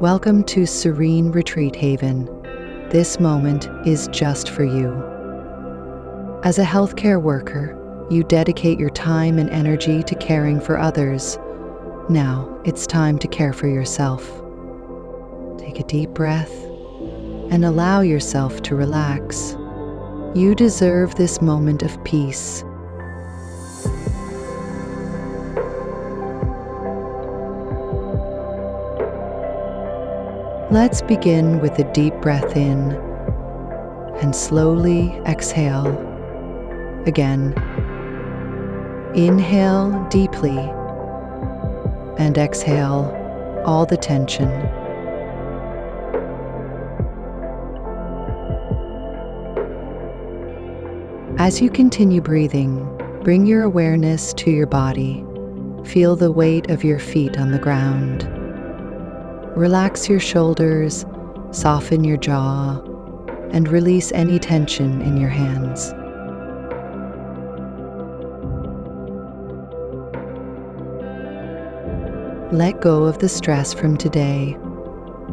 Welcome to Serene Retreat Haven. This moment is just for you. As a healthcare worker, you dedicate your time and energy to caring for others. Now it's time to care for yourself. Take a deep breath and allow yourself to relax. You deserve this moment of peace. Let's begin with a deep breath in and slowly exhale. Again, inhale deeply and exhale all the tension. As you continue breathing, bring your awareness to your body. Feel the weight of your feet on the ground. Relax your shoulders, soften your jaw, and release any tension in your hands. Let go of the stress from today.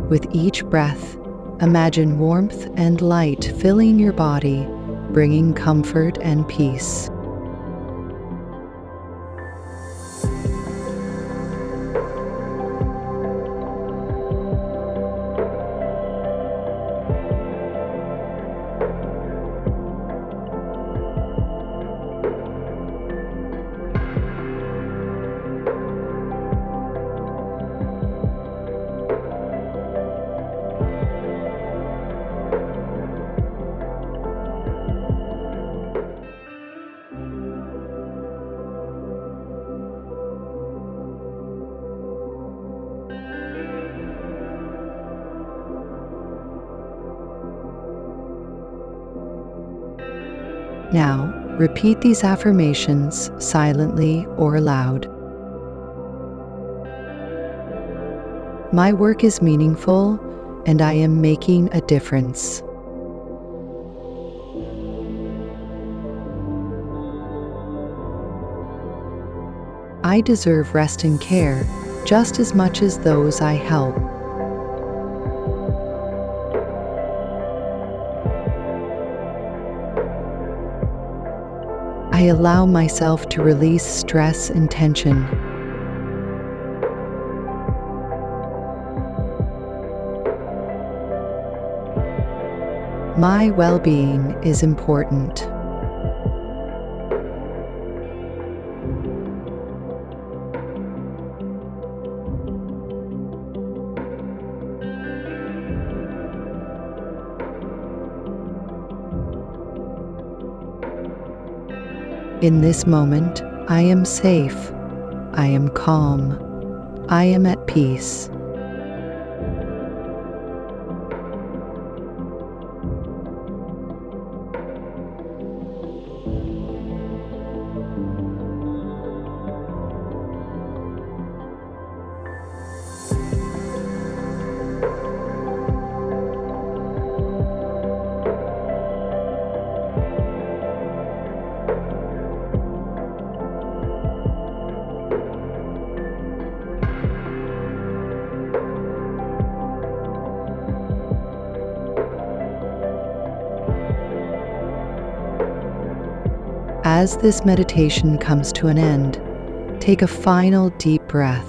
With each breath, imagine warmth and light filling your body, bringing comfort and peace. Now, repeat these affirmations silently or aloud. My work is meaningful, and I am making a difference. I deserve rest and care just as much as those I help. I allow myself to release stress and tension. My well-being is important. In this moment, I am safe, I am calm, I am at peace. As this meditation comes to an end, take a final deep breath.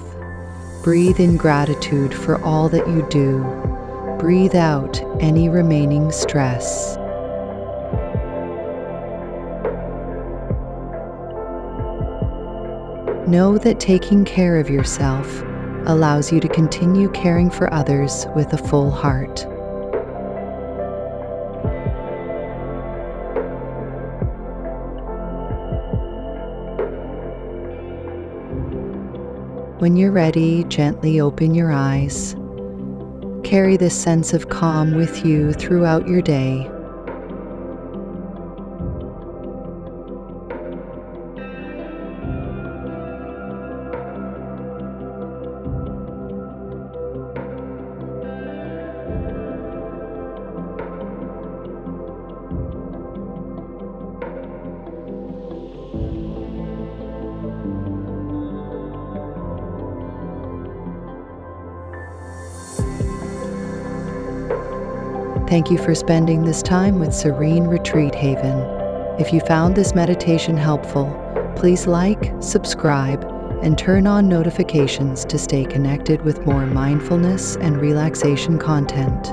Breathe in gratitude for all that you do. Breathe out any remaining stress. Know that taking care of yourself allows you to continue caring for others with a full heart. When you're ready, gently open your eyes. Carry this sense of calm with you throughout your day. Thank you for spending this time with Serene Retreat Haven. If you found this meditation helpful, please like, subscribe, and turn on notifications to stay connected with more mindfulness and relaxation content.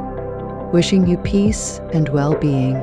Wishing you peace and well-being.